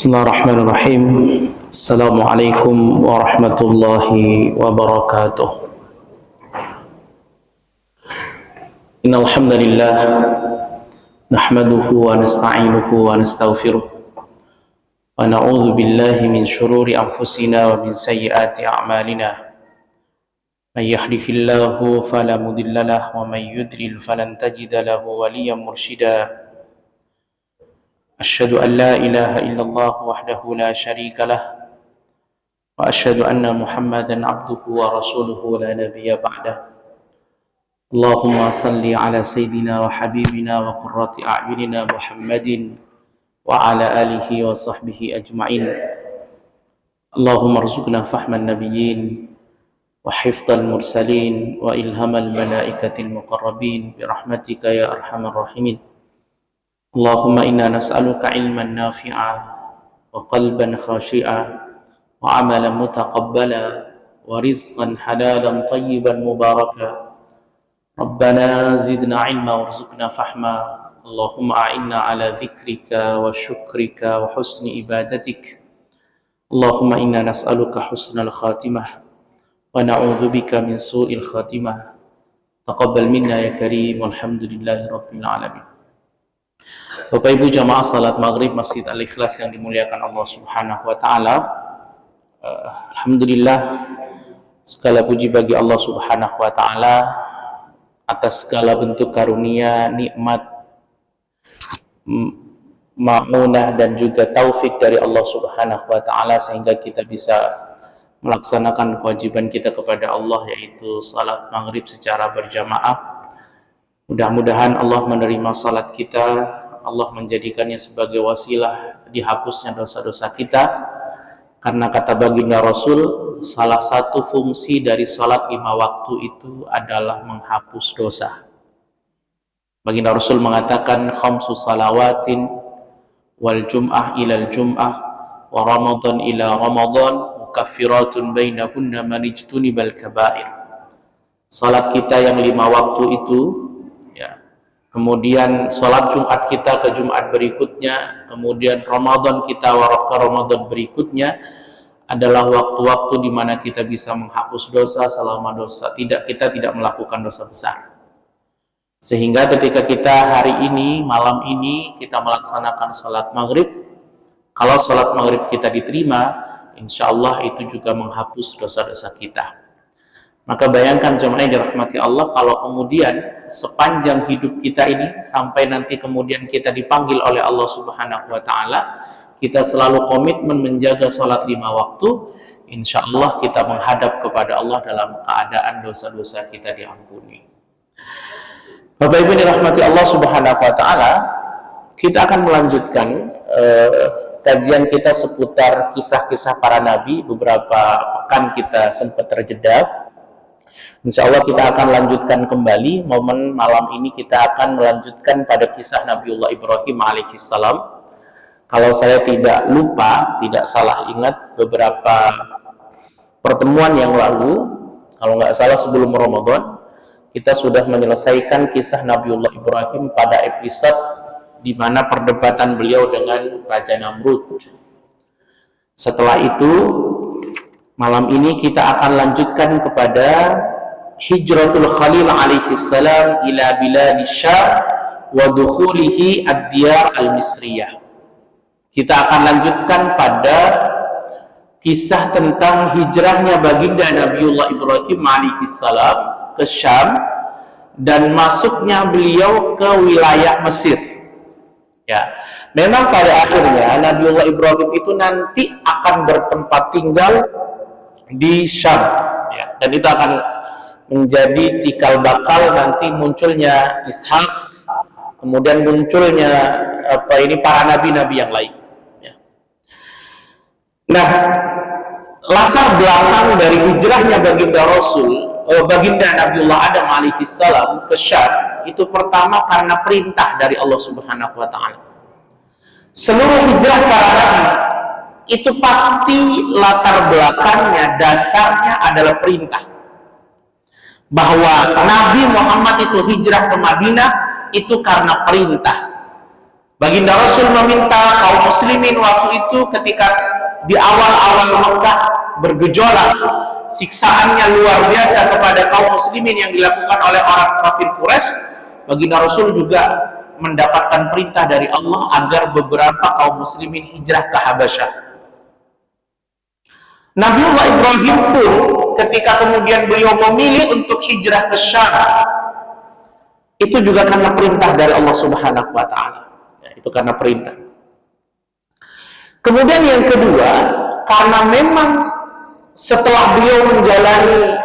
Bismillahirrahmanirrahim. Assalamualaikum warahmatullahi wabarakatuh. Innal hamdalillah nahmaduhu wa nasta'inuhu wa nastaghfiruh wa na'udzu billahi min shururi anfusina wa min sayyiati a'malina. May yahdihillahu fala mudilla lahu wa may yudlil falan tajida lahu waliyyan mursyida. أشهد أن لا إله إلا الله وحده لا شريك له وأشهد أن محمدا عبده ورسوله لا نبي بعده اللهم صل على سيدنا وحبيبنا وقرة أعيننا محمد وعلى آله وصحبه أجمعين اللهم ارزقنا فهم النبيين وحفظ المرسلين وإلهام الملائكة المقربين برحمتك يا أرحم الراحمين اللهم إنا نسألك علما نافعا وقلبا خاشعا وعملا متقبلا ورزقا حلالا طيبا مباركا ربنا زدنا علما وارزقنا فهما اللهم أعنا على ذكرك وشكرك وحسن عبادتك اللهم إنا نسألك حسن الخاتمة ونعوذ بك من سوء الخاتمة تقبل منا يا كريم والحمد لله رب العالمين. Bapak Ibu jamaah salat maghrib Masjid Al-Ikhlas yang dimuliakan Allah Subhanahu wa taala. Alhamdulillah, segala puji bagi Allah Subhanahu wa taala atas segala bentuk karunia, nikmat, ma'unah dan juga taufik dari Allah Subhanahu wa taala sehingga kita bisa melaksanakan kewajiban kita kepada Allah, yaitu salat maghrib secara berjamaah. Mudah-mudahan Allah menerima salat kita, Allah menjadikannya sebagai wasilah dihapusnya dosa-dosa kita. Karena kata baginda Rasul, salah satu fungsi dari salat 5 waktu itu adalah menghapus dosa. Baginda Rasul mengatakan, khamsu salawatin wal jum'ah ilal jum'ah wa ramadan ila ramadan mukaffiratun bainahunna man ijtunibal kaba'ir. Salat kita yang 5 waktu itu, kemudian sholat Jumat kita ke Jumat berikutnya, kemudian Ramadan kita ke Ramadan berikutnya adalah waktu-waktu di mana kita bisa menghapus dosa selama kita tidak melakukan dosa besar. Sehingga ketika kita hari ini, malam ini kita melaksanakan sholat maghrib, kalau sholat maghrib kita diterima, insya Allah itu juga menghapus dosa-dosa kita. Maka bayangkan jemaah yang dirahmati Allah, kalau kemudian sepanjang hidup kita ini sampai nanti kemudian kita dipanggil oleh Allah Subhanahu wa taala, kita selalu komitmen menjaga sholat 5 waktu, insya Allah kita menghadap kepada Allah dalam keadaan dosa-dosa kita diampuni. Bapak Ibu dirahmati Allah Subhanahu wa taala, kita akan melanjutkan kajian kita seputar kisah-kisah para nabi. Beberapa pekan kita sempat terjeda. Insya Allah kita akan lanjutkan kembali. Momen malam ini kita akan melanjutkan pada kisah Nabiullah Ibrahim alaihissalam. Kalau saya tidak lupa, tidak salah ingat, beberapa pertemuan yang lalu, kalau nggak salah sebelum Ramadan, kita sudah menyelesaikan kisah Nabiullah Ibrahim pada episode di mana perdebatan beliau dengan Raja Namrud. Setelah itu, malam ini kita akan lanjutkan kepada Hijratul Khalil alaihi salam ila biladi Syam wa dukhulihi ad-diyar al-Misriyah. Kita akan lanjutkan pada kisah tentang hijrahnya baginda Nabiullah Ibrahim alaihi salam ke Syam dan masuknya beliau ke wilayah Mesir. Ya, memang pada akhirnya Nabiullah Ibrahim itu nanti akan bertempat tinggal di Syam. Ya, dan itu akan menjadi cikal bakal nanti munculnya Ishak, kemudian munculnya para nabi-nabi yang lain. Ya. Nah, latar belakang dari hijrahnya baginda Nabiullah Adam alaihissalam ke Syam itu pertama karena perintah dari Allah Subhanahu wa taala. Seluruh hijrah para nabi itu pasti latar belakangnya, dasarnya adalah perintah. Bahwa Nabi Muhammad itu hijrah ke Madinah itu karena perintah. Baginda Rasul meminta kaum muslimin waktu itu ketika di awal-awal Mekah bergejolak, siksaannya luar biasa kepada kaum muslimin yang dilakukan oleh orang kafir Quraisy. Baginda Rasul juga mendapatkan perintah dari Allah agar beberapa kaum muslimin hijrah ke Habasyah. Nabiullah Ibrahim pun ketika kemudian beliau memilih untuk hijrah ke Syam, itu juga karena perintah dari Allah Subhanahu wa taala. Itu karena perintah. Kemudian yang kedua, karena memang setelah beliau menjalani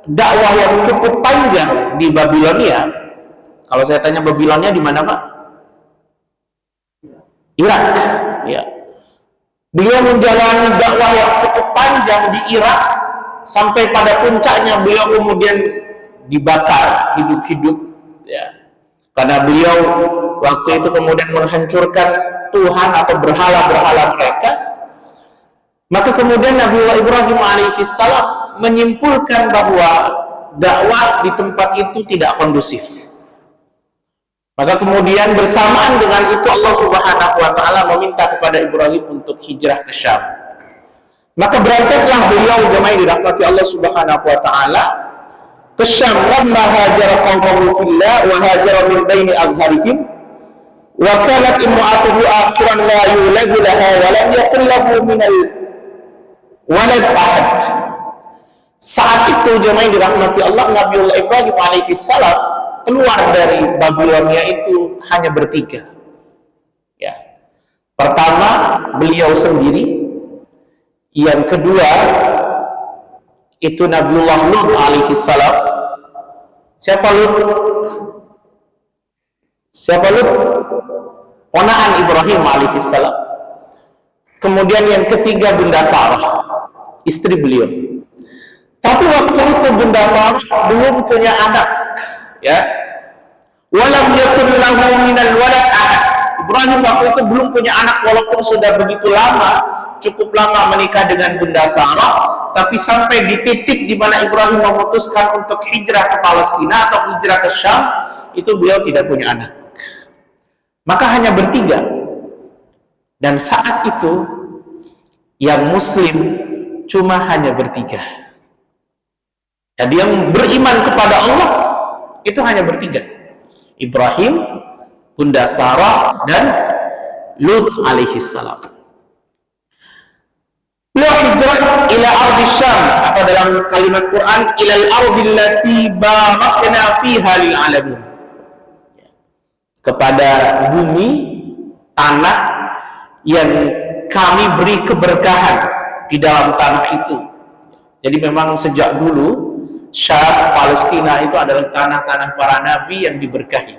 dakwah yang cukup panjang di Babilonia. Kalau saya tanya Babilonia di mana, Pak? Irak, ya. Beliau menjalani dakwah yang cukup panjang di Irak sampai pada puncaknya beliau kemudian dibakar hidup-hidup, ya. Karena beliau waktu itu kemudian menghancurkan Tuhan atau berhala-berhala mereka. Maka kemudian Nabiullah Ibrahim alaihissalam menyimpulkan bahwa dakwah di tempat itu tidak kondusif. Maka kemudian bersamaan dengan itu Allah Subhanahu wa taala meminta kepada Ibrahim untuk hijrah ke Syam. Maka berangkatlah beliau jemaah dirahmati Allah Subhanahu wa taala ke Syam. Lamma hajara qaumahu fillah wa hajara min baini azharihim wa kanat imra'atuhu akhiran la yuladu laha wa lam yakul lahu minal walad ahad. Saat itu jemaah dirahmati Allah, Nabiullah Ibrahim alaihissalam keluar dari Babilonia itu hanya bertiga, ya. Pertama beliau sendiri, yang kedua itu Nabiullah Lut alaihissalam. Siapa Lut? Siapa Lut? Ponakan Ibrahim alaihissalam. Kemudian yang ketiga Bunda Sarah, istri beliau. Tapi waktu itu Bunda Sarah belum punya anak, ya. Walam yakun lahu minal walad ahad. Ibrahim waktu itu belum punya anak walaupun sudah begitu lama, cukup lama menikah dengan Bunda Sarah, tapi sampai di titik di mana Ibrahim memutuskan untuk hijrah ke Palestina atau hijrah ke Syam, itu beliau tidak punya anak. Maka hanya bertiga. Dan saat itu yang muslim cuma hanya bertiga. Jadi yang beriman kepada Allah itu hanya bertiga. Ibrahim, Bunda Sarah, dan Lut alaihissalam. Beliau hijrah ila ardi Syam, atau dalam kalimat Quran ilal ardi allati barakna fiha lil alamin, kepada bumi, tanah yang kami beri keberkahan di dalam tanah itu. Jadi memang sejak dulu Syam, Palestina itu adalah tanah-tanah para nabi yang diberkahi,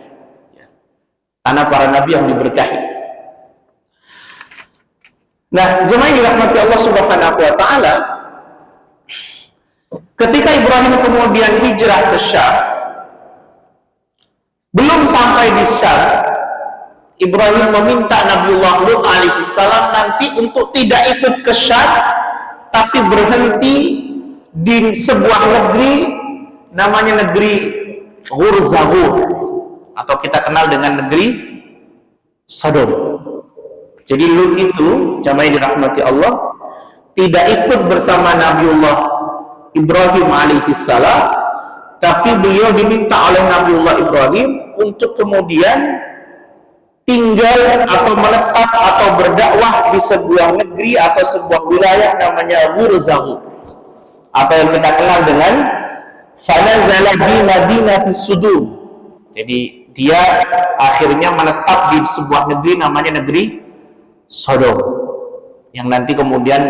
tanah para nabi yang diberkahi. Nah, jemaah dirahmati Allah Subhanahu wa taala, ketika Ibrahim kemudian hijrah ke Syam, belum sampai di Syam, Ibrahim meminta Nabiullah Lut alaihissalam nanti untuk tidak ikut ke Syam, tapi berhenti di sebuah negeri namanya negeri Ghur-Zaghur, atau kita kenal dengan negeri Sodom. Jadi Lut itu, jamaah dirahmati Allah, tidak ikut bersama Nabiullah Ibrahim alaihissalam, tapi beliau diminta oleh Nabiullah Ibrahim untuk kemudian tinggal atau menetap atau berdakwah di sebuah negeri atau sebuah wilayah namanya Ghur-Zaghur, apa yang kita kenal dengan fanazala bi madinati Sudum. Jadi dia akhirnya menetap di sebuah negeri namanya negeri Sodom, yang nanti kemudian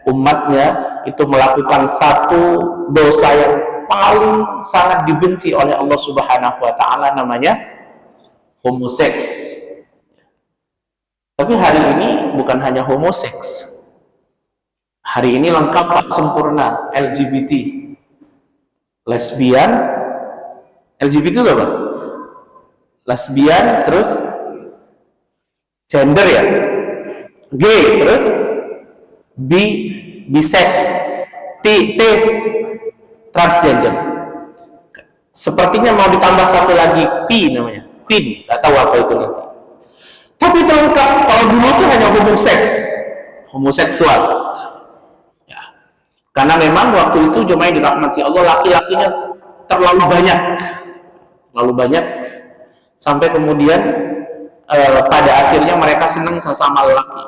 umatnya itu melakukan satu dosa yang paling sangat dibenci oleh Allah Subhanahu wa taala, namanya homoseks. Tapi hari ini bukan hanya homoseks, hari ini lengkap sempurna, LGBT, lesbian, LGBT itu apa? Lesbian, terus gender ya, gay, terus bisex, t transgender. Sepertinya mau ditambah satu lagi, P namanya, queen, nggak tahu apa itu nanti. Tapi terungkap kalau dulu itu hanya homoseksual. Ya. Karena memang waktu itu jemaah dirahmati Allah, laki-lakinya terlalu banyak, sampai kemudian pada akhirnya mereka senang sesama lelaki.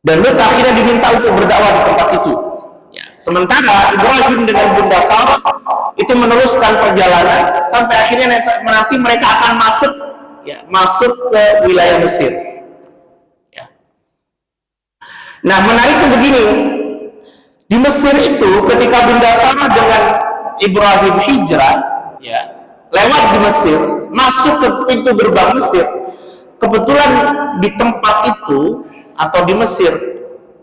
Dan Lut akhirnya diminta untuk berdakwah di tempat itu. Ya. Sementara Ibrahim dengan Bunda Sarah itu meneruskan perjalanan sampai akhirnya nanti mereka akan masuk ke wilayah Mesir. Ya. Nah, menariknya begini, di Mesir itu ketika Bunda Sarah dengan Ibrahim hijrah, ya, lewat di Mesir, masuk ke pintu gerbang Mesir, kebetulan di tempat itu atau di Mesir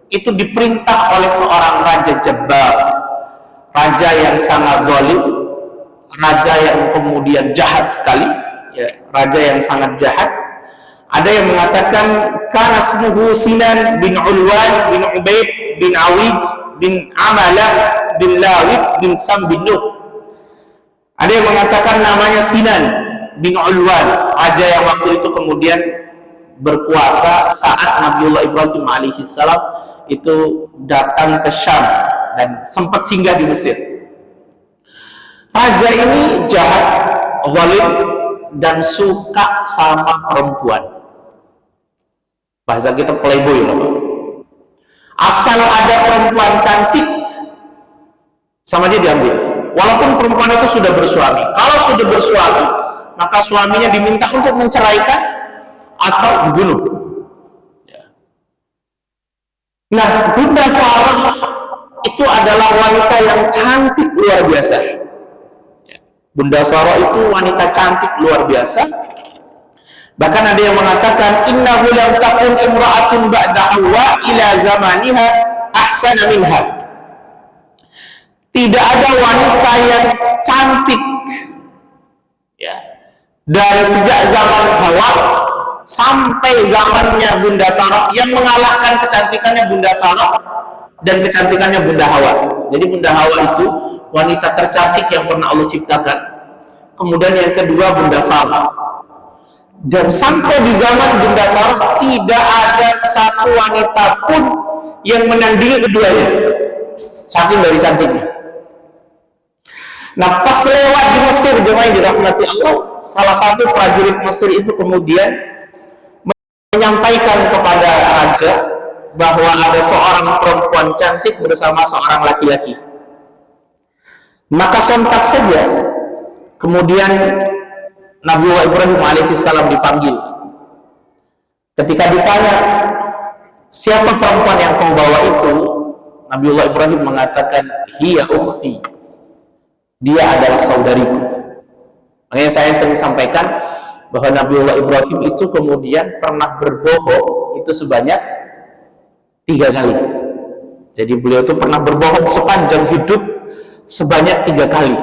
itu diperintah oleh seorang raja Jabbar, raja yang sangat zalim, raja yang kemudian jahat sekali, ya, raja yang sangat jahat. Ada yang mengatakan kana ismuhu Sinan bin Ulwan bin Ubaid bin Awij bin Amalah bin Lawid bin Sam bin Nuh. Ada yang mengatakan namanya Sinan bin Ulwan, raja yang waktu itu kemudian berkuasa saat Nabiullah Ibrahim alaihissalam itu datang ke Syam dan sempat singgah di Mesir. Raja ini jahat, zalim, dan suka sama perempuan. Bahasa kita playboy loh. Asal ada perempuan cantik, sama dia diambil. Walaupun perempuan itu sudah bersuami. Kalau sudah bersuami, maka suaminya diminta untuk menceraikan atau dibunuh. Nah, Bunda Sarah itu adalah wanita yang cantik luar biasa. Bunda Sarah itu wanita cantik luar biasa. Bahkan ada yang mengatakan innahu lam takun imra'atun ba'da Hawa ila zamaniha ahsana minha. Tidak ada wanita yang cantik, ya, dari sejak zaman Hawa sampai zamannya Bunda Sarah yang mengalahkan kecantikannya Bunda Sarah dan kecantikannya Bunda Hawa. Jadi Bunda Hawa itu wanita tercantik yang pernah Allah ciptakan. Kemudian yang kedua Bunda Sarah. Dan sampai di zaman Bunda Sarah tidak ada satu wanita pun yang menandingi keduanya, saking dari cantiknya. Nah, pas lewat di Mesir, jemaah yang dirahmati Allah, salah satu prajurit Mesir itu kemudian menyampaikan kepada raja bahwa ada seorang perempuan cantik bersama seorang laki-laki. Maka sontak saja kemudian Nabiullah Ibrahim alaihissalam dipanggil. Ketika ditanya siapa perempuan yang kau bawa itu, Nabiullah Ibrahim mengatakan hiya ukhti, dia adalah saudariku. Makanya saya sering sampaikan bahwa Nabiullah Ibrahim itu kemudian pernah berbohong itu sebanyak 3 kali. Jadi beliau itu pernah berbohong sepanjang hidup sebanyak 3 kali.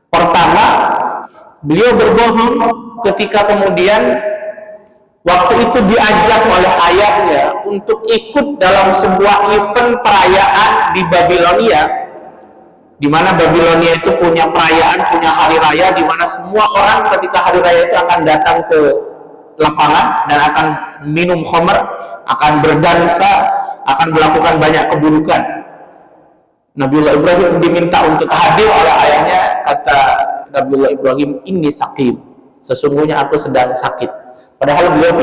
Pertama, beliau berbohong ketika kemudian waktu itu diajak oleh ayahnya untuk ikut dalam sebuah event perayaan di Babilonia, di mana Babilonia itu punya perayaan, punya hari raya, di mana semua orang ketika hari raya itu akan datang ke lapangan dan akan minum khamr, akan berdansa, akan melakukan banyak keburukan. Nabiullah Ibrahim diminta untuk hadir oleh ayahnya. Kata Nabiullah Ibrahim, ini sakit, sesungguhnya aku sedang sakit. Padahal beliau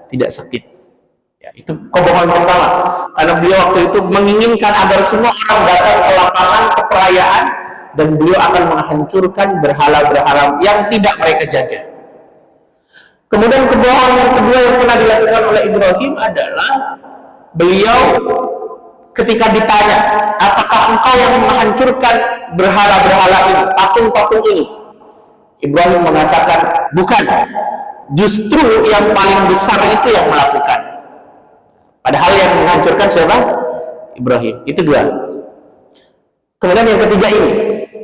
tidak sakit. Ya, itu kebohongan pertama, karena beliau waktu itu menginginkan agar semua orang datang ke lapangan, ke perayaan, dan beliau akan menghancurkan berhala-berhala yang tidak mereka jaga. Kemudian kebohongan yang kedua yang pernah dilakukan oleh Ibrahim adalah beliau ketika ditanya, apakah engkau yang menghancurkan berhala-berhala ini, patung-patung ini? Ibrahim mengatakan, bukan, justru yang paling besar itu yang melakukan. Padahal yang menghancurkan siapa? Ibrahim. Itu 2. Kemudian yang ketiga ini,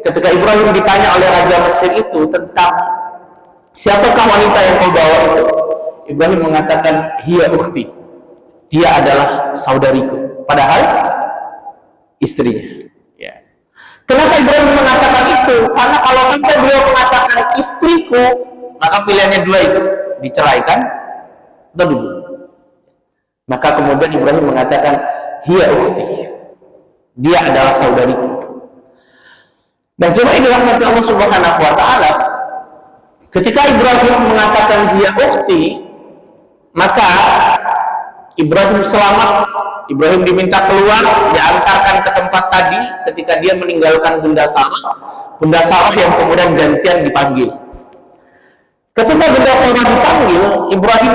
ketika Ibrahim ditanya oleh Raja Mesir itu tentang siapakah wanita yang kau bawa itu, Ibrahim mengatakan, hiya ukhti, dia adalah saudariku. Padahal istrinya. Ya. Kenapa Ibrahim mengatakan itu? Karena kalau sampai beliau mengatakan istriku, maka pilihannya 2 itu. diceraikan atau dulu. Maka kemudian Ibrahim mengatakan, hiya ukhti, dia adalah saudariku. Dan coba ini rahmat Allah Subhanahu wa taala, ketika Ibrahim mengatakan hiya ukhti, maka Ibrahim selamat. Ibrahim diminta keluar, diantarkan ke tempat tadi ketika dia meninggalkan Bunda Sarah yang kemudian gantian dipanggil. Ketika Bunda Sarah dipanggil, Ibrahim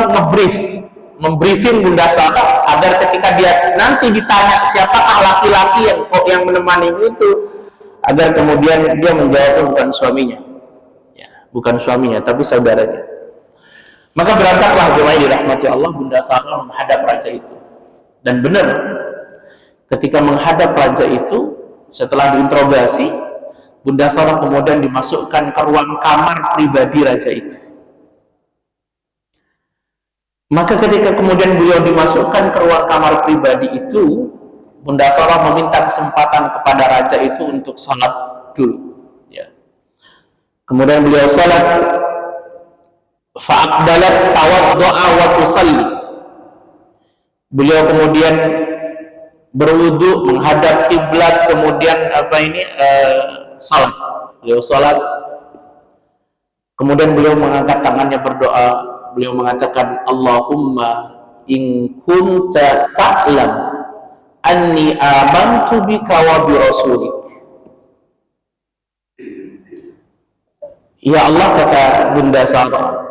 membriefing Bunda Sarah agar ketika dia nanti ditanya siapakah laki-laki yang menemani itu, agar kemudian dia menjawab bukan suaminya, ya, bukan suaminya tapi saudaranya. Maka berangkatlah jemaah dirahmati Allah, Bunda Sarah menghadap raja itu. Dan benar, ketika menghadap raja itu, setelah diinterogasi, Bunda Sarah kemudian dimasukkan ke ruang kamar pribadi raja itu. Maka ketika kemudian beliau dimasukkan ke ruang kamar pribadi itu, Bunda Sarah meminta kesempatan kepada raja itu untuk salat dulu. Ya. Kemudian beliau salat, fa'aqbalat tawaddu'a wa tusalli. Beliau kemudian berwudu menghadap kiblat, kemudian salat. Beliau salat. Kemudian beliau mengangkat tangannya berdoa. Beliau mengatakan, Allahumma in kunta ta'lam anni amantu bika wa bi rasulik. Ya Allah, kata Bunda Sarah,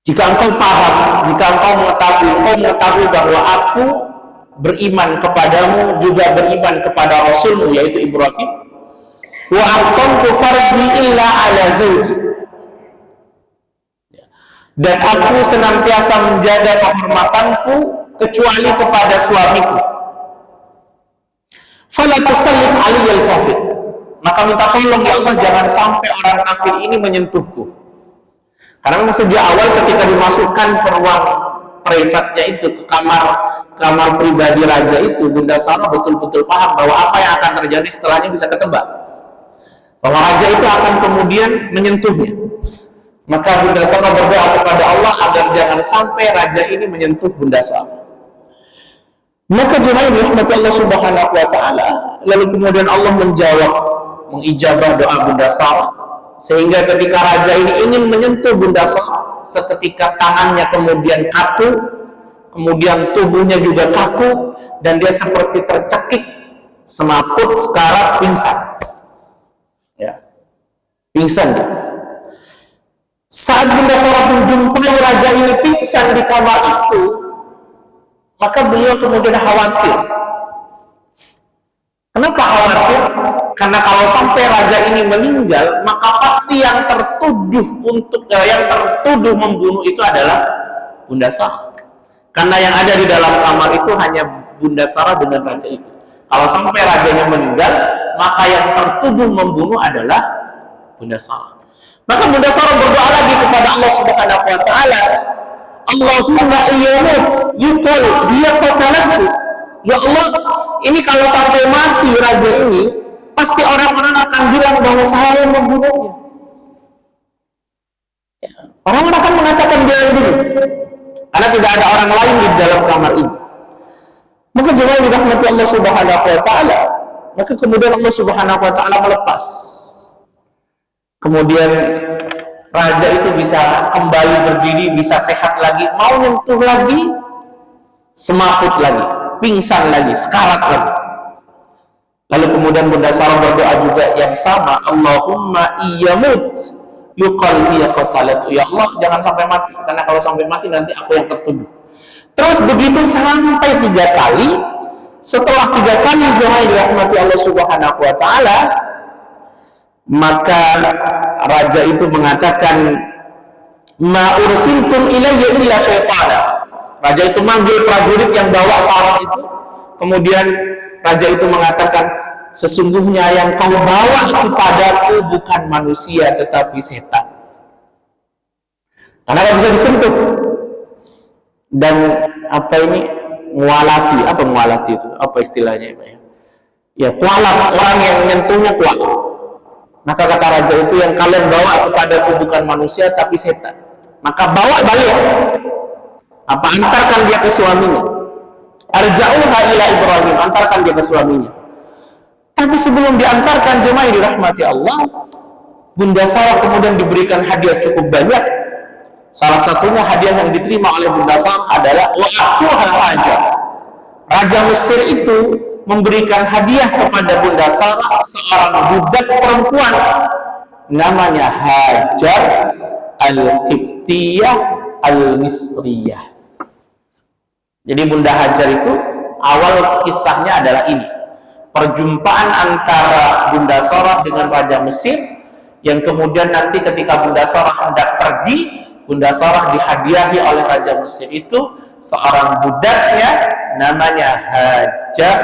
jika engkau paham, jika engkau mengetahui bahwa aku beriman kepadamu, juga beriman kepada Rasulmu, yaitu Ibrahim, wa arsaltu farji illa ala zawji, dan aku senantiasa menjaga kehormatanku kecuali kepada suamiku, fala tusallim aliyal kafir, maka minta tolong ya Allah, jangan sampai orang kafir ini menyentuhku. Karena memang sejak awal ketika dimasukkan ke ruang privatnya itu, ke kamar pribadi raja itu, Bunda Sarah betul-betul paham bahwa apa yang akan terjadi setelahnya bisa ketebak, bahwa raja itu akan kemudian menyentuhnya. Maka Bunda Sarah berdoa kepada Allah agar jangan sampai raja ini menyentuh Bunda Sarah. Maka jemaah dirahmati Allah Subhanahu wa taala, lalu kemudian Allah mengijabah doa Bunda Sarah, sehingga ketika raja ini ingin menyentuh Bunda Sarah, seketika tangannya kemudian kaku, kemudian tubuhnya juga kaku, dan dia seperti tercekik, semaput, sekarat, pingsan. Ya, pingsan dia. Saat Bunda Sarah menjumpai raja ini pingsan di kamar itu, maka beliau kemudian khawatir. Kenapa khawatir? Karena kalau sampai raja ini meninggal, maka pasti yang tertuduh membunuh itu adalah Bunda Sarah. Karena yang ada di dalam kamar itu hanya Bunda Sarah dengan raja itu. Kalau sampai rajanya meninggal, maka yang tertuduh membunuh adalah Bunda Sarah. Maka Bunda Sarah berdoa lagi kepada Allah Subhanahu wa taala, Allahumma iyamut yuqal hiya qatalathu. Ya Allah, ini kalau sampai mati raja ini, pasti orang-orang akan bilang bahwa saya yang membunuhnya. Orang-orang akan mengatakan dia yang bunuh, karena tidak ada orang lain di dalam kamar ini. Maka jemaah dirahmati Allah Subhanahu wa taala, maka kemudian Allah Subhanahu wa taala melepas. Kemudian raja itu bisa kembali berdiri, bisa sehat lagi, mau nyentuh lagi, semaput lagi, pingsan lagi, sekarat lagi. Lalu kemudian Bunda Sarah berdoa juga yang sama, Allahumma iyamut yuqal hiya qatalatu. Ya Allah, jangan sampai mati, karena kalau sampai mati nanti aku yang tertuduh. Terus begitu sampai 3 kali. Setelah 3 kali jemaah dirahmati Allah Subhanahu wa taala, maka raja itu mengatakan, ma ursiltum ilayya illa syaitana. Raja itu manggil prajurit yang bawa sarang itu. Kemudian raja itu mengatakan, sesungguhnya yang kau bawa itu padaku bukan manusia tetapi setan, karena gak bisa disentuh. Dan mualati itu apa istilahnya ya? Ya, kualat, orang yang menyentuhnya kuat. Maka kata raja itu, yang kalian bawa kepadaku bukan manusia tapi setan. Maka bawa balik. Apa, antarkan dia ke suaminya. Arja'uha ila Ibrahim, antarkan dia ke suaminya. Tapi sebelum diantarkan, jemaah yang dirahmati Allah, Bunda Sarah kemudian diberikan hadiah cukup banyak. Salah satunya hadiah yang diterima oleh Bunda Sarah adalah wa'afuha raja. Raja Mesir itu memberikan hadiah kepada Bunda Sarah seorang budak perempuan namanya Hajar Al-Qibtiyah Al-Misriyah. Jadi Bunda Hajar itu awal kisahnya adalah ini, perjumpaan antara Bunda Sarah dengan Raja Mesir, yang kemudian nanti ketika Bunda Sarah hendak pergi, Bunda Sarah dihadiahi oleh Raja Mesir itu seorang budaknya namanya Hajar,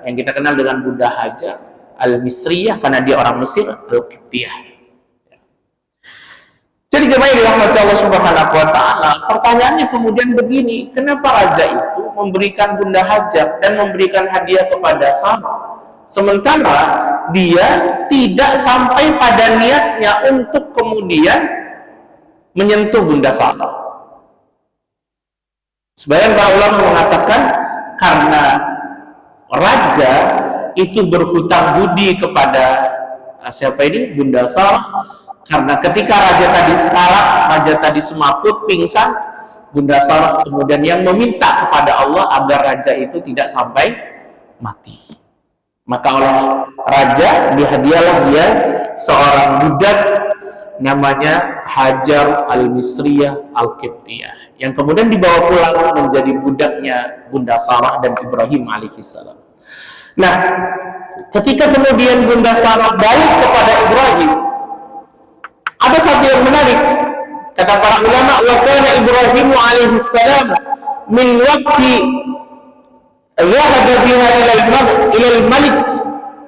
yang kita kenal dengan Bunda Hajar Al-Misriyah karena dia orang Mesir, Al-Qibtiyah. Jadi jemaah yang dirahmati Allah Subhanahu wa taala, pertanyaannya kemudian begini, kenapa raja itu memberikan Bunda Hajar dan memberikan hadiah kepada Sarah, sementara dia tidak sampai pada niatnya untuk kemudian menyentuh Bunda Sarah? Sebagian para ulama mengatakan karena raja itu berhutang budi kepada siapa ini? Bunda Sarah. Karena ketika raja tadi sekarat, raja tadi semaput, pingsan, Bunda Sarah kemudian yang meminta kepada Allah agar raja itu tidak sampai mati. Maka oleh raja dihadiahlah dia seorang budak namanya Hajar Al-Misriyah Al-Qibtiyah, yang kemudian dibawa pulang menjadi budaknya Bunda Sarah dan Ibrahim alaihissalam. Nah, ketika kemudian Bunda Sarah balik kepada Ibrahim, ada satu yang menarik, kata para ulama, wa kana Ibrahim alaihi salam min waqti dhahaba biha ila al-malik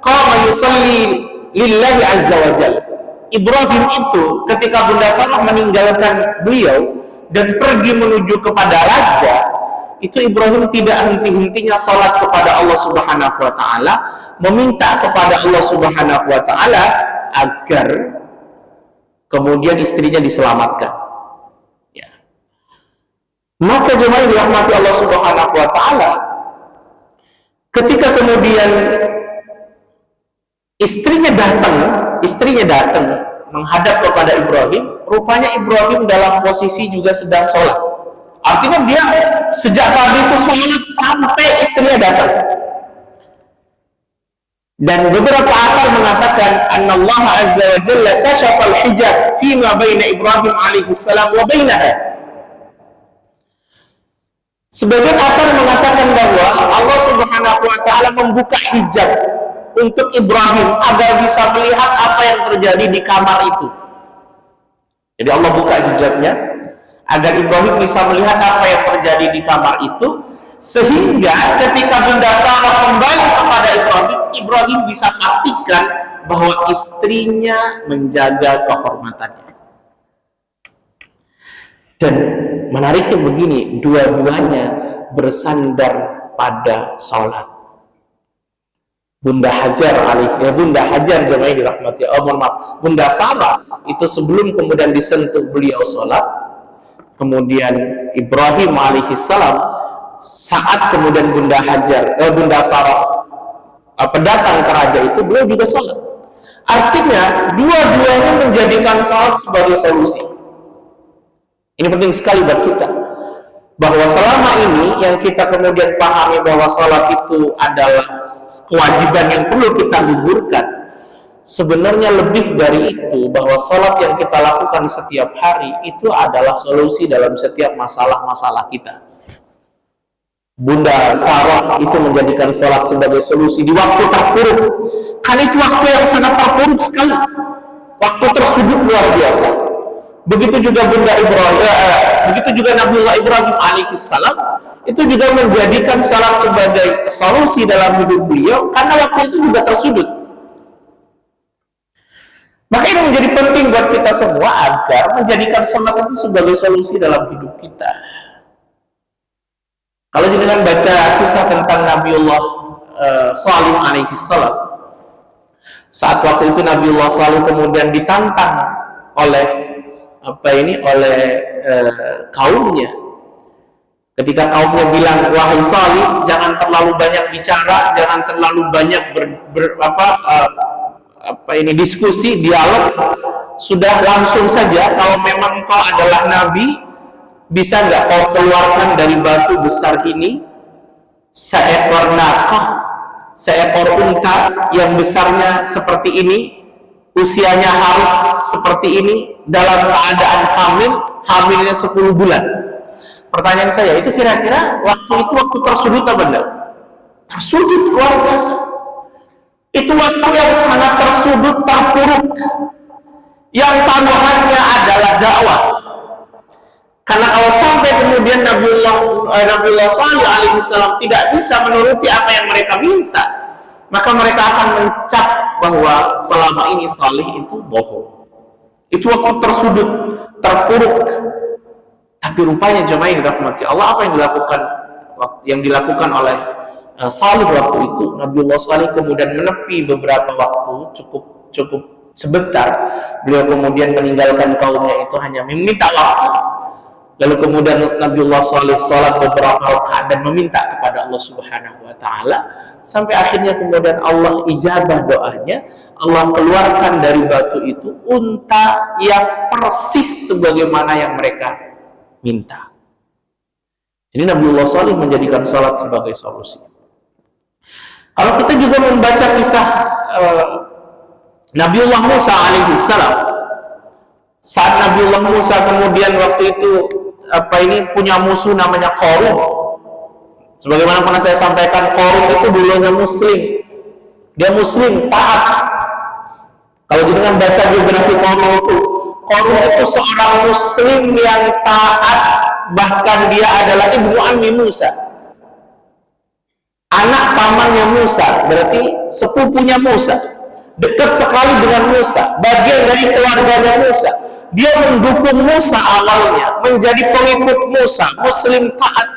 qama yusalli lillahi azza wa jalla. Ibrahim itu ketika Bunda Sarah meninggalkan beliau dan pergi menuju kepada raja, itu Ibrahim tidak henti-hentinya salat kepada Allah Subhanahu wa taala, meminta kepada Allah Subhanahu wa taala agar kemudian istrinya diselamatkan. Ya. Maka jemaah yang dirahmati Allah Subhanahu wa taala, ketika kemudian istrinya datang menghadap kepada Ibrahim, rupanya Ibrahim dalam posisi juga sedang sholat. Artinya dia sejak tadi itu sholat sampai istrinya datang. Dan beberapa akal mengatakan Allah Azza wa Jalla kashafa al-hijab fima baina Ibrahim alaihi salam wa bainaha. Sebagian akal mengatakan bahwa Allah Subhanahu wa taala membuka hijab untuk Ibrahim agar bisa melihat apa yang terjadi di kamar itu. Jadi Allah buka hijabnya agar Ibrahim bisa melihat apa yang terjadi di kamar itu, sehingga ketika Bunda Sarah kembali kepada Ibrahim bisa pastikan bahwa istrinya menjaga kehormatannya. Dan menariknya begini, dua-duanya bersandar pada salat. Bunda Hajar jemaah dirahmati Allah, Bunda Sarah itu sebelum kemudian disentuh beliau salat, kemudian Ibrahim alaihissalam saat kemudian Bunda Sarah datang ke raja itu, beliau juga sholat. Artinya dua-duanya menjadikan sholat sebagai solusi. Ini penting sekali buat kita, bahwa selama ini yang kita kemudian pahami bahwa sholat itu adalah kewajiban yang perlu kita gugurkan, sebenarnya lebih dari itu, bahwa sholat yang kita lakukan setiap hari itu adalah solusi dalam setiap masalah-masalah kita. Bunda Sarah itu menjadikan sholat sebagai solusi di waktu terpuruk, kan itu waktu yang sangat terpuruk sekali, waktu tersudut luar biasa. Begitu juga begitu juga Nabiullah Ibrahim alaihissalam itu juga menjadikan sholat sebagai solusi dalam hidup beliau, karena waktu itu juga tersudut. Maka ini menjadi penting buat kita semua agar menjadikan sholat itu sebagai solusi dalam hidup kita. Kalau jenengan baca kisah tentang Nabiullah Shalih alaihissalam, Saat waktu itu Nabiullah Salih kemudian ditantang oleh kaumnya. Ketika kaumnya bilang, wahai Salih, jangan terlalu banyak bicara, jangan terlalu banyak diskusi, dialog. Sudah langsung saja, kalau memang kau adalah nabi, bisa nggak kau keluarkan dari batu besar ini seekor nakah, seekor unta yang besarnya seperti ini, usianya harus seperti ini, dalam keadaan hamilnya 10 bulan. Pertanyaan saya, itu kira-kira waktu tersudut apa enggak? Tersudut luar biasa. Itu waktu yang sangat tersudut, terpuruk, yang taruhannya adalah dakwah. Karena kalau sampai kemudian Nabiullah Salih alaihissalam tidak bisa menuruti apa yang mereka minta, maka mereka akan mencap bahwa selama ini Salih itu bohong. Itu waktu tersudut, terpuruk. Tapi rupanya jemaah yang dirahmati Allah, apa yang dilakukan oleh Salih waktu itu, Nabiullah Salih kemudian menepi beberapa waktu, cukup sebentar. Beliau kemudian meninggalkan kaumnya itu hanya meminta waktu. Lalu kemudian Nabiullah Salih salat beberapa rakaat dan meminta kepada Allah Subhanahu wa taala, sampai akhirnya kemudian Allah ijabah doanya. Allah keluarkan dari batu itu unta yang persis sebagaimana yang mereka minta. Jadi Nabiullah Salih menjadikan salat sebagai solusi. Kalau kita juga membaca kisah Nabiullah Musa alaihissalam, saat Nabiullah Musa kemudian waktu itu punya musuh namanya Qarun. Sebagaimana pernah saya sampaikan, Qarun itu dulunya muslim. Dia muslim, taat. Kalau kita baca biografi Qarun itu seorang muslim yang taat, bahkan dia adalah ibu ammi Musa, anak pamannya Musa, berarti sepupunya Musa, dekat sekali dengan Musa, bagian dari keluarganya Musa. Dia mendukung Musa awalnya, menjadi pengikut Musa, muslim taat.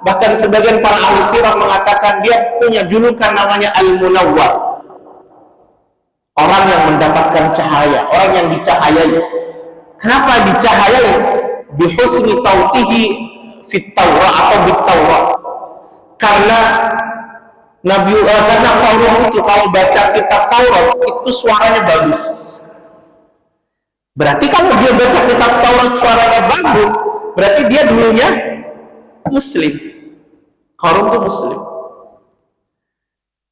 Bahkan sebagian para ahli sirah mengatakan dia punya julukan namanya Al-Munawwar, orang yang mendapatkan cahaya, orang yang dicahayai. Kenapa dicahayai? Bihusni tautihi fit Taurah atau bit Taurah. Karena Qarun itu kalau baca kitab Taurat itu suaranya bagus. Berarti kalau dia baca kitab Taurat suaranya bagus, berarti dia dulunya muslim. Qarun itu muslim,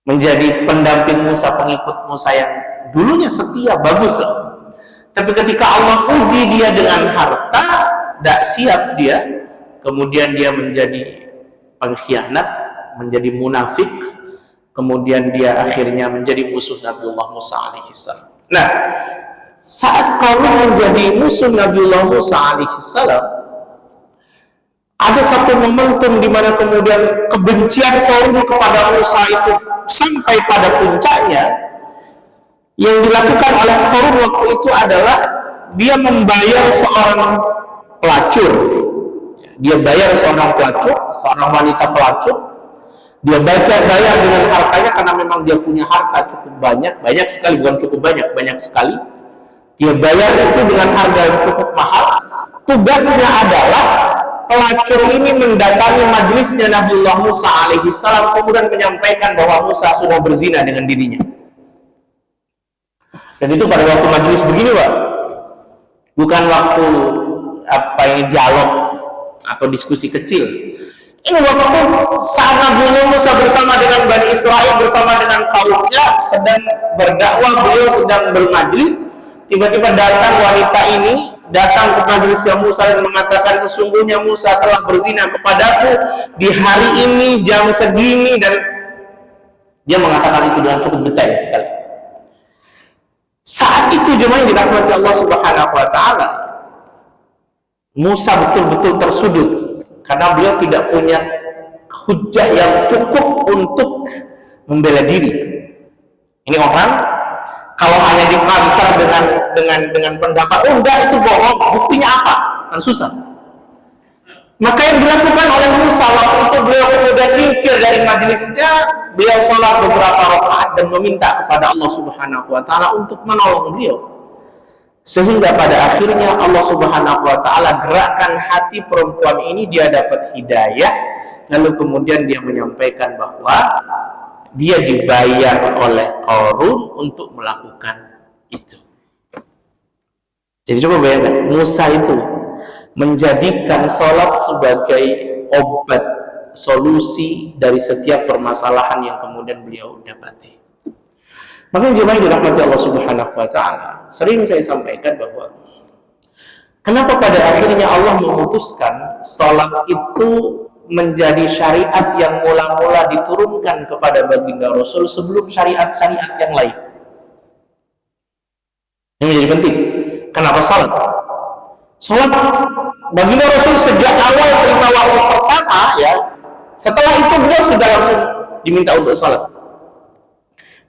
menjadi pendamping Musa, pengikut Musa yang dulunya setia, bagus loh. Tapi ketika Allah uji dia dengan harta, tidak siap dia, kemudian dia menjadi pengkhianat, menjadi munafik, kemudian dia akhirnya menjadi musuh Nabiullah Musa alaihissalam. Nah, saat Qarun menjadi musuh Nabiullah Musa alaihissalam, ada satu momentum di mana kemudian kebencian Qarun kepada Musa itu sampai pada puncaknya. Yang dilakukan oleh Qarun waktu itu adalah dia membayar seorang pelacur. Dia bayar seorang pelacur, seorang wanita pelacur. Dia bayar dengan hartanya karena memang dia punya harta cukup banyak sekali, bukan cukup banyak sekali. Dia bayar itu dengan harga yang cukup mahal. Tugasnya adalah pelacur ini mendatangi majelisnya Nabiullah Musa alaihissalam, kemudian menyampaikan bahwa Musa sudah berzina dengan dirinya. Dan itu pada waktu majelis begini, Pak, bukan waktu dialog atau diskusi kecil. Ini waktu saat Nabi Musa bersama dengan Bani Israel, bersama dengan kaumnya sedang berdakwah, beliau sedang bermajlis. Tiba-tiba datang wanita ini, datang ke majelisnya Musa dan mengatakan, sesungguhnya Musa telah berzina kepadaku di hari ini jam segini, dan dia mengatakan itu dengan cukup detail sekali. Saat itu jemaah yang dirahmati Allah Subhanahu wa taala, Musa betul-betul tersudut karena beliau tidak punya hujjah yang cukup untuk membela diri. Ini orang kalau hanya dipantar dengan pendapat, oh enggak itu bohong, buktinya apa? Kan susah. Maka yang dilakukan oleh Musa waktu itu, beliau kemudian nyingkir dari majelisnya, beliau sholat beberapa rakaat dan meminta kepada Allah Subhanahu wa Ta'ala untuk menolong beliau, sehingga pada akhirnya Allah Subhanahu wa Ta'ala gerakkan hati perempuan ini, dia dapat hidayah, lalu kemudian dia menyampaikan bahwa dia dibayar oleh Qarun untuk melakukan itu. Jadi coba bayangkan, Musa itu menjadikan sholat sebagai obat, solusi dari setiap permasalahan yang kemudian beliau dapati. Makanya jemaah dirahmati Allah Subhanahu wa Ta'ala, sering saya sampaikan bahwa kenapa pada akhirnya Allah memutuskan sholat itu menjadi syariat yang mula-mula diturunkan kepada baginda Rasul sebelum syariat-syariat yang lain. Ini menjadi penting. Kenapa sholat? Sholat baginda Rasul sejak awal terima wahyu pertama, ya, setelah itu beliau sudah langsung diminta untuk sholat.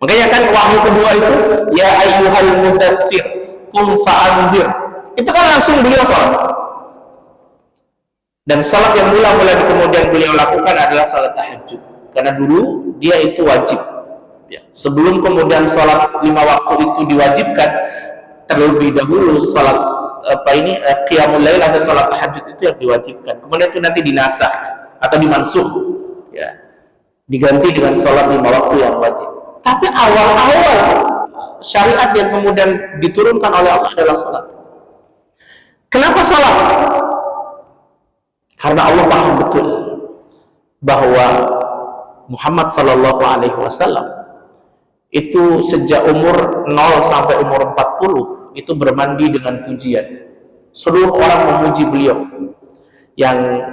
Makanya kan wahyu kedua itu, ya ayyuhal mudaththir qum fa'anzir, itu kan langsung beliau sholat. Dan sholat yang mula-mula kemudian beliau lakukan adalah sholat tahajud, karena dulu dia itu wajib, ya. Sebelum kemudian sholat 5 waktu itu diwajibkan, terlebih dahulu sholat qiyamul lail atau sholat tahajud itu yang diwajibkan. Kemudian itu nanti dinasakh atau dimansuh, ya, diganti dengan sholat 5 waktu yang wajib. Tapi awal-awal syariat yang kemudian diturunkan oleh Allah adalah sholat. Kenapa sholat? Karena Allah paham betul bahwa Muhammad Sallallahu Alaihi Wasallam itu sejak umur 0 sampai umur 40 itu bermandi dengan pujian. Seluruh orang memuji beliau. Yang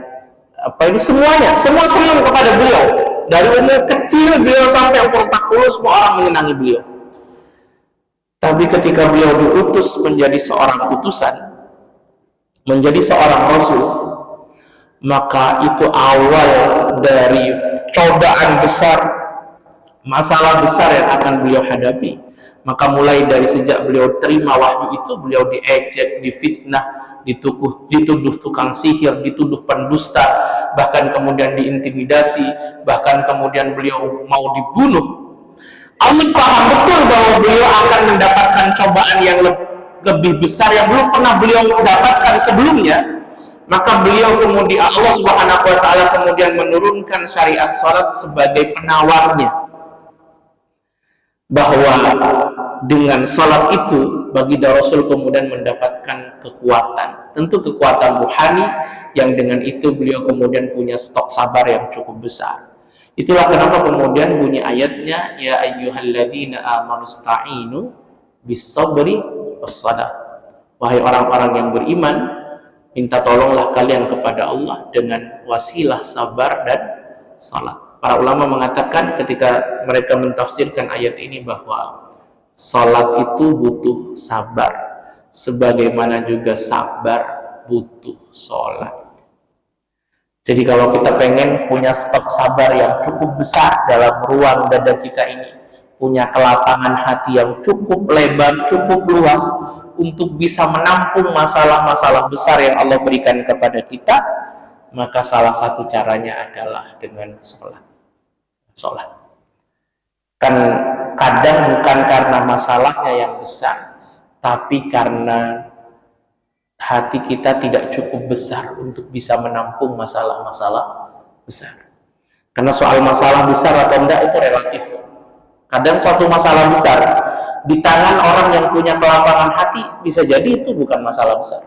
semuanya, semua senang kepada beliau. Dari umur kecil beliau sampai umur 40, semua orang menyenangi beliau. Tapi ketika beliau diutus menjadi seorang utusan, menjadi seorang rasul, maka itu awal dari cobaan besar, masalah besar yang akan beliau hadapi. Maka mulai dari sejak beliau terima wahyu itu, beliau diejek, difitnah, dituduh tukang sihir, dituduh pendusta, bahkan kemudian diintimidasi, bahkan kemudian beliau mau dibunuh. Allah paham betul bahwa beliau akan mendapatkan cobaan yang lebih besar yang belum pernah beliau dapatkan sebelumnya. Maka beliau kemudian, Allah Subhanahu wa Ta'ala kemudian menurunkan syariat sholat sebagai penawarnya, bahwa dengan sholat itu baginda Rasul kemudian mendapatkan kekuatan, tentu kekuatan ruhani, yang dengan itu beliau kemudian punya stok sabar yang cukup besar. Itulah kenapa kemudian bunyi ayatnya, ya ayyuhalladzina amanu sta'inu bis-sabri was-salah. Wahai orang-orang yang beriman, minta tolonglah kalian kepada Allah dengan wasilah sabar dan salat. Para ulama mengatakan ketika mereka mentafsirkan ayat ini bahwa salat itu butuh sabar, sebagaimana juga sabar butuh salat. Jadi kalau kita pengen punya stok sabar yang cukup besar dalam ruang dada kita ini, punya kelapangan hati yang cukup lebar, cukup luas, untuk bisa menampung masalah-masalah besar yang Allah berikan kepada kita, maka salah satu caranya adalah dengan sholat. Kan kadang bukan karena masalahnya yang besar, tapi karena hati kita tidak cukup besar untuk bisa menampung masalah-masalah besar. Karena soal masalah besar atau enggak itu relatif. Kadang suatu masalah besar di tangan orang yang punya kelapangan hati bisa jadi itu bukan masalah besar.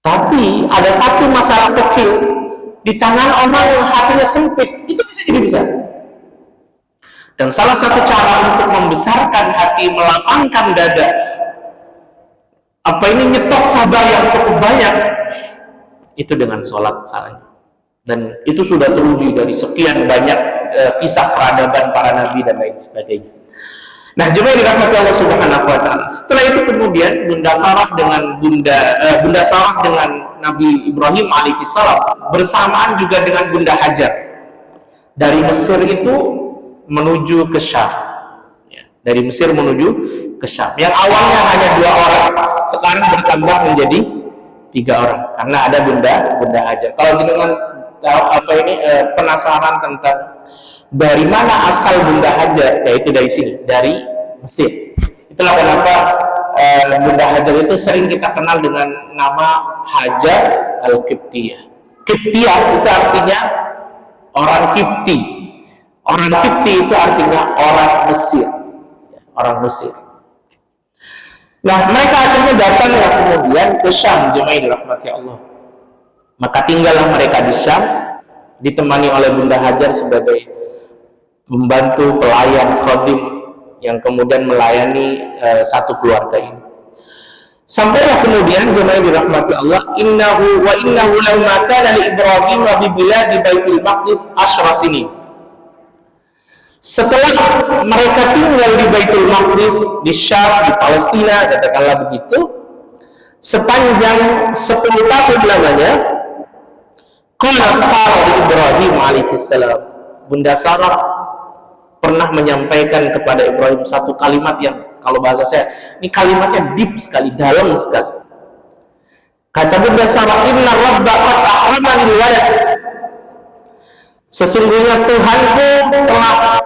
Tapi ada satu masalah kecil di tangan orang yang hatinya sempit, itu bisa jadi besar. Dan salah satu cara untuk membesarkan hati, melapangkan dada, nyetok sabar yang cukup banyak, itu dengan sholat salahnya. Dan itu sudah teruji dari sekian banyak kisah peradaban para nabi dan lain sebagainya. Nah, jemaah dirahmati Allah Subhanahu wa Ta'ala. Setelah itu kemudian Bunda Sarah dengan Nabi Ibrahim alaihissalam bersamaan juga dengan Bunda Hajar dari Mesir itu menuju ke Syam. Ya, dari Mesir menuju ke Syam. Yang awalnya hanya 2 orang, sekarang bertambah menjadi orang karena ada Bunda Hajar. Kalau jenengan penasaran tentang dari mana asal Bunda Hajar, yaitu dari sini, dari Mesir. Itulah kenapa Bunda Hajar itu sering kita kenal dengan nama Hajar Al-Qibtiyah. Qibtiyah itu artinya orang Qibti. Orang Qibti itu artinya orang Mesir. Orang Mesir. Nah, mereka akhirnya datang kemudian ke Syam, jemaah dirahmati Allah. Maka tinggallah mereka di Syam, ditemani oleh Bunda Hajar sebagai pembantu, pelayan, khadim yang kemudian melayani satu keluarga ini. Sampailah kemudian jemaah dirahmati Allah, innahu lamma kana li Ibrahim bi biladi Baitul Maqdis asyra sinin. Setelah mereka tinggal di Baitul Maqdis, di Syam, di Palestina, katakanlah begitu, sepanjang 10 tahun lamanya, qalat Sarah Ibrahim alaihissalam, Bunda Sarah pernah menyampaikan kepada Ibrahim satu kalimat yang kalau bahasa saya, ini kalimatnya deep sekali, dalam sekali. Kata Bunda Sarah, inna rabba qad ahramani walad. Sesungguhnya Tuhanku telah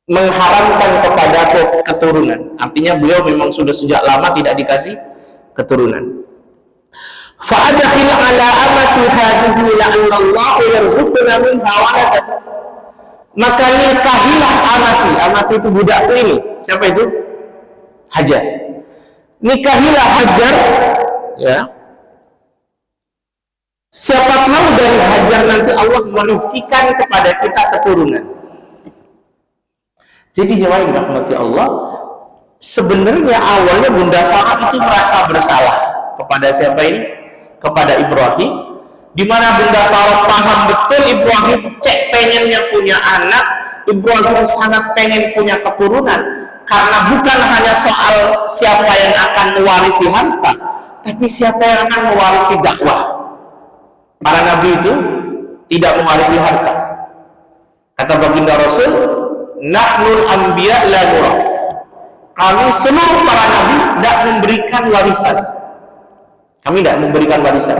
mengharamkan kepadaku keturunan. Artinya beliau memang sudah sejak lama tidak dikasih keturunan. Fa'adkhil ala amati hadhihi la'anna Allah yarzuquna minha waladan. Maka nikahilah amati itu budakku ini. Siapa itu? Hajar. Nikahilah Hajar, ya. Siapa tahu dari Hajar nanti Allah merizkikan kepada kita keturunan. Jadi jemaah yang dirahmati Allah, sebenarnya awalnya Bunda Sarah itu merasa bersalah kepada siapa ini? Kepada Ibrahim, di mana Bunda Sarah paham betul Ibrahim pengennya punya anak, Ibrahim sangat pengen punya keturunan, karena bukan hanya soal siapa yang akan mewarisi harta, tapi siapa yang akan mewarisi dakwah. Para nabi itu tidak mewarisi harta. Kata baginda Rasul, nahnul anbiya la nuraf. Kami seluruh para nabi tidak memberikan warisan. Kami tidak memberikan warisan.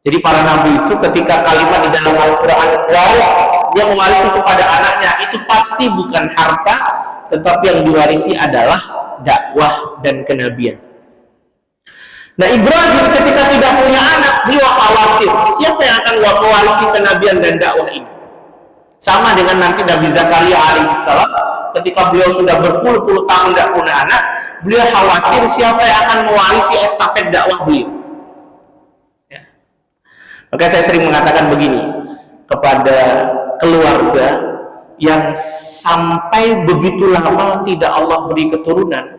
Jadi para nabi itu ketika kalimat di dalam Al-Quran waris, dia mewarisi kepada anaknya, itu pasti bukan harta, tetapi yang diwarisi adalah dakwah dan kenabian. Nah, Ibrahim ketika tidak punya anak, dia khawatir siapa yang akan mewarisi kenabian dan dakwah ini. Sama dengan nanti Nabi Zakaria alaihissalam, ketika beliau sudah berpuluh-puluh tahun tidak punya anak, beliau khawatir siapa yang akan mewarisi estafet dakwah beliau. Ya. Maka saya sering mengatakan begini kepada keluarga yang sampai begitu lama tidak Allah beri keturunan,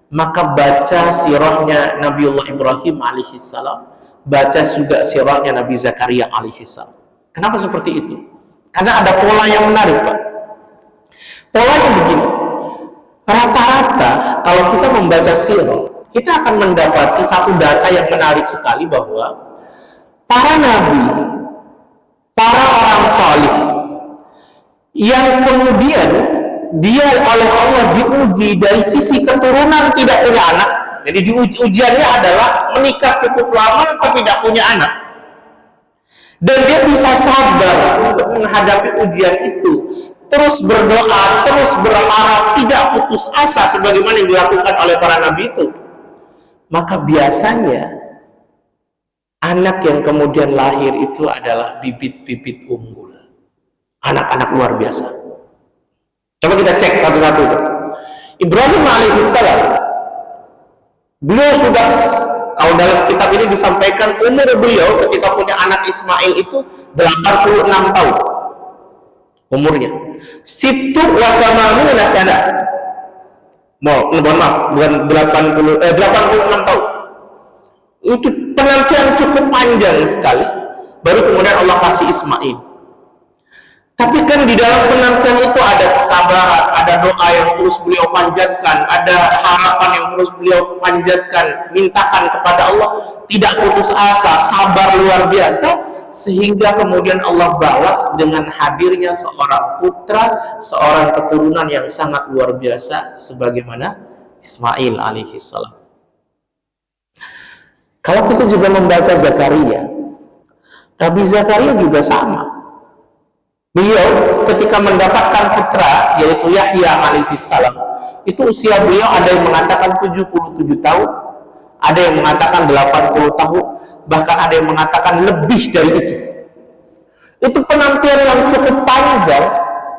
maka baca sirahnya Nabiullah Ibrahim alaihissalam, baca juga sirahnya Nabi Zakaria alaihissalam. Kenapa seperti itu? Karena ada pola yang menarik, Pak. Polanya begini, rata-rata kalau kita membaca sirah, kita akan mendapati satu data yang menarik sekali, bahwa para nabi, para orang salih yang kemudian dia oleh Allah diuji dari sisi keturunan tidak punya anak. Jadi ujiannya adalah menikah cukup lama tapi tidak punya anak, dan dia bisa sabar untuk menghadapi ujian itu, terus berdoa, terus berharap, tidak putus asa sebagaimana yang dilakukan oleh para nabi itu. Maka biasanya anak yang kemudian lahir itu adalah bibit-bibit unggul, anak-anak luar biasa. Coba kita cek satu-satu. Ibrahim alaihissalam, beliau sudah, kalau dalam kitab ini disampaikan umur beliau ketika punya anak Ismail itu 86 tahun umurnya. Situ wa thamanuna sana. Mohon maaf, bukan 86 tahun. Itu penantian cukup panjang sekali, baru kemudian Allah kasih Ismail. Tapi kan di dalam penantian itu ada kesabaran, ada doa yang terus beliau panjatkan, ada harapan yang terus beliau panjatkan, mintakan kepada Allah, tidak putus asa, sabar luar biasa, sehingga kemudian Allah balas dengan hadirnya seorang putra, seorang keturunan yang sangat luar biasa sebagaimana Ismail alaihissalam. Kalau kita juga membaca Zakaria, Nabi Zakaria juga sama. Beliau ketika mendapatkan putra yaitu Yahya alaihissalam, itu usia beliau ada yang mengatakan 77 tahun, ada yang mengatakan 80 tahun, bahkan ada yang mengatakan lebih dari itu. Itu penantian yang cukup panjang,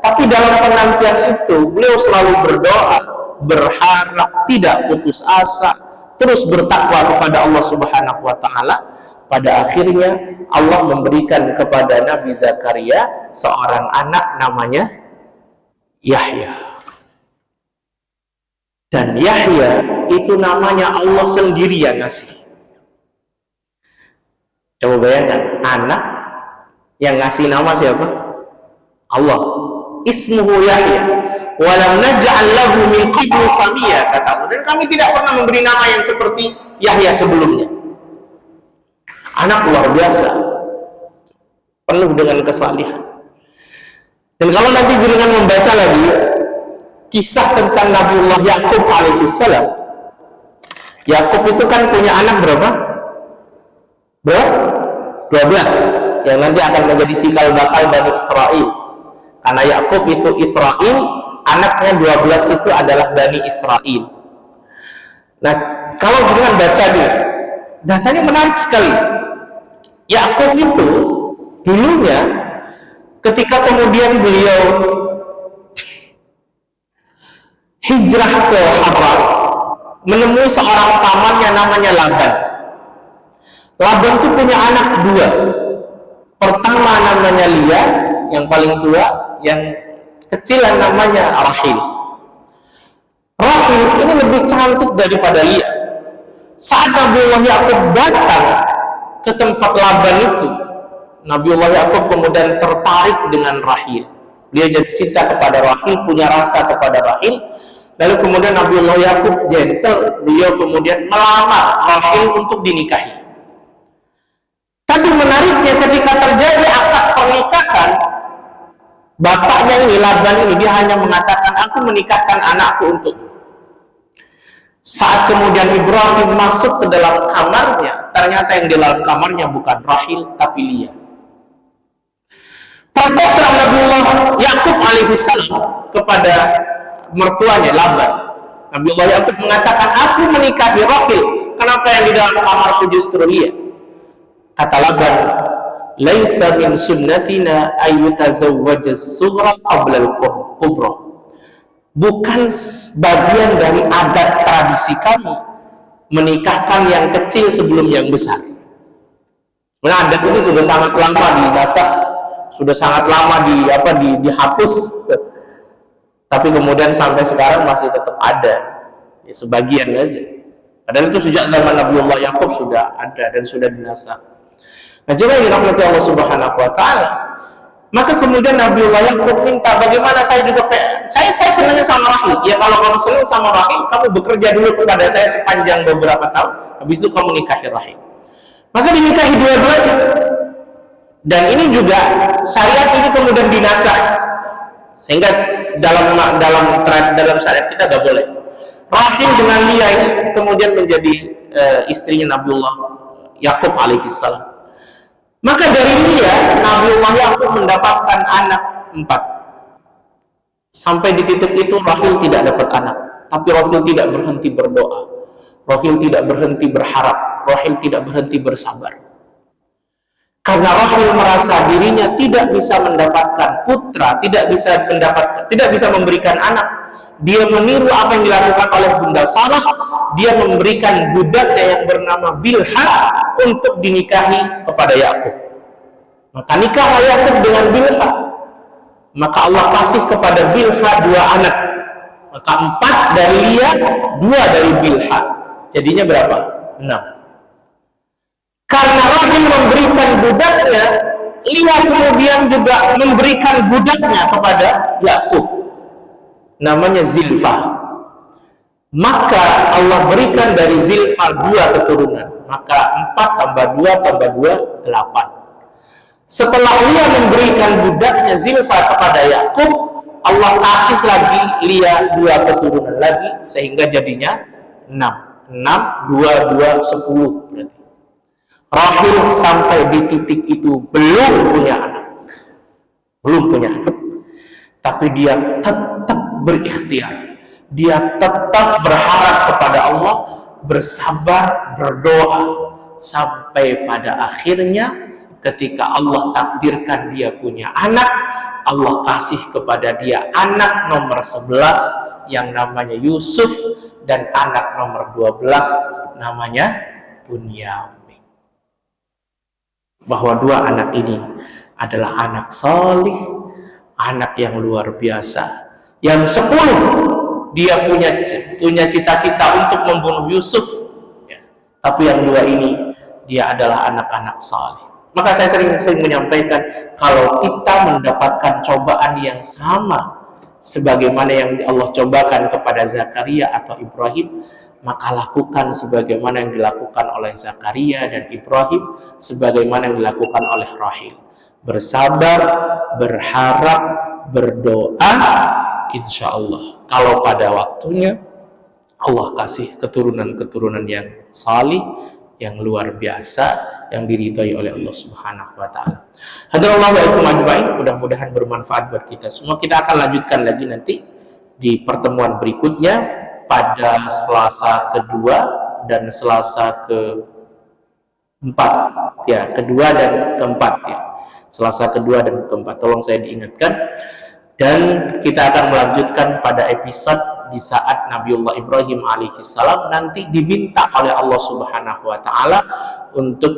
tapi dalam penantian itu beliau selalu berdoa, berharap, tidak putus asa, terus bertakwa kepada Allah Subhanahu wa taala. Pada akhirnya Allah memberikan kepada Nabi Zakaria seorang anak namanya Yahya. Dan Yahya itu namanya Allah sendiri yang ngasih. Coba bayangkan, anak yang ngasih nama siapa? Allah. Ismuhu Yahya. Walam naj'al lahu min qablu samiyya, kata Allah. Dan kami tidak pernah memberi nama yang seperti Yahya sebelumnya. Anak luar biasa, penuh dengan kesalihan. Dan kalau nanti jenengan membaca lagi kisah tentang Nabiullah Yakub alaihissalam, Yakub itu kan punya anak berapa? 12 yang nanti akan menjadi cikal bakal Bani Israel. Karena Yakub itu Israel, anaknya 12 itu adalah Bani Israel. Nah, kalau jenengan baca nih, datanya menarik sekali. Yakub itu dulunya ketika kemudian beliau hijrah ke Haran, menemui seorang pamannya namanya Laban. Laban itu punya anak 2. Pertama namanya Lia, yang paling tua, yang kecilan namanya Rahil. Rahil ini lebih cantik daripada Lia. Saat Nabiullah Yakub datang ke tempat Laban itu, Nabiullah Yakub kemudian tertarik dengan Rahil. Dia jatuh cinta kepada Rahil, punya rasa kepada Rahil. Lalu kemudian Nabiullah Yakub gentle, beliau kemudian melamar Rahil untuk dinikahi. Tapi menariknya ketika terjadi akad pernikahan, bapaknya ini Laban ini dia hanya mengatakan, aku menikahkan anakku untuk. Saat kemudian Ibrahim masuk ke dalam kamarnya, ternyata yang di dalam kamarnya bukan Rahil tapi Lia. Proteslah Nabiullah Yakub alaihissalam kepada mertuanya Laban. Nabiullah Yakub mengatakan, aku menikahi Rahil, kenapa yang di dalam kamarku justru Lia? Kata Laban, laisa min sunnatina ayyutazawwaja as-sughra qabla al-kubra. Bukan bagian dari adat tradisi kami menikahkan yang kecil sebelum yang besar. Nah, adat ini sudah sangat lama didasar, sudah sangat lama dihapus. Tapi kemudian sampai sekarang masih tetap ada, ya sebagian aja. Padahal itu sejak zaman Nabiullah Yakub sudah ada dan sudah dinasah. Nah, coba ini rahmati Allah Subhanahu wa taala. Maka kemudian Nabiullah Yakub minta, bagaimana saya juga saya senangnya sama Rahil. Ya kalau kamu senang sama Rahil, kamu bekerja dulu kepada saya sepanjang beberapa tahun, habis itu kamu nikahi Rahil. Maka dinikahi dua-duanya. Dan ini juga syariat ini kemudian dinasah, sehingga dalam syariat kita nggak boleh. Rahil dengan Lia ini kemudian menjadi istrinya Nabiullah Yakub alaihissalam. Maka dari Lia, Nabiullah Yakub mendapatkan anak 4. Sampai di titik itu Rahil tidak dapat anak, tapi Rahil tidak berhenti berdoa, Rahil tidak berhenti berharap, Rahil tidak berhenti bersabar. Karena Rahil merasa dirinya tidak bisa mendapatkan putra, tidak bisa memberikan anak. Dia meniru apa yang dilakukan oleh Bunda Sarah. Dia memberikan budaknya yang bernama Bilha untuk dinikahi kepada Yakub. Maka nikahlah Yakub dengan Bilha. Maka Allah kasih kepada Bilha 2 anak. Maka 4 dari Lia, 2 dari Bilha. Jadinya berapa? 6. Karena Rahil memberikan budaknya, Lia kemudian juga memberikan budaknya kepada Yakub. Namanya Zilfa. Maka Allah berikan dari Zilfa 2 keturunan. Maka 4 tambah 2 tambah 2, 8. Setelah Lia memberikan budaknya Zilfa kepada Yakub, Allah kasih lagi Lia 2 keturunan lagi, sehingga jadinya 6. 6, 2, 2, 10 berarti. Rahil sampai di titik itu belum punya anak, tapi dia tetap berikhtiar, dia tetap berharap kepada Allah, bersabar, berdoa, sampai pada akhirnya ketika Allah takdirkan dia punya anak, Allah kasih kepada dia anak nomor 11 yang namanya Yusuf, dan anak nomor 12 namanya Bunyamin. Bahwa dua anak ini adalah anak salih, anak yang luar biasa. Yang 10 dia punya cita-cita untuk membunuh Yusuf, ya. Tapi yang dua ini dia adalah anak-anak salih. Maka saya sering menyampaikan, kalau kita mendapatkan cobaan yang sama sebagaimana yang Allah cobakan kepada Zakaria atau Ibrahim, maka lakukan sebagaimana yang dilakukan oleh Zakaria dan Ibrahim, sebagaimana yang dilakukan oleh Rahil. Bersabar, berharap, berdoa, insya Allah kalau pada waktunya Allah kasih keturunan-keturunan yang salih, yang luar biasa, yang diridhai oleh Allah Subhanahu wa taala. Hadirallahu ajmain, mudah-mudahan bermanfaat buat kita semua. Kita akan lanjutkan lagi nanti di pertemuan berikutnya pada Selasa kedua dan Selasa keempat, ya, kedua dan keempat, ya. Selasa kedua dan keempat, tolong saya diingatkan. Dan kita akan melanjutkan pada episode di saat Nabiullah Ibrahim alaihissalam nanti diminta oleh Allah Subhanahu wa taala untuk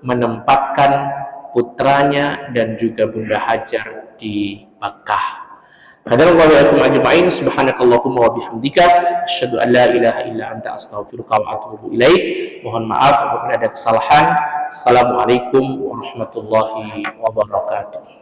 menempatkan putranya dan juga Bunda Hajar di Makkah. Hadirallahu ajmain, subhanakallahumma wa bihamdika, asyhadu an la ilaha illa anta, astaghfiruka wa atubu ilaik. Mohon maaf apabila ada kesalahan. Assalamualaikum warahmatullahi wabarakatuh.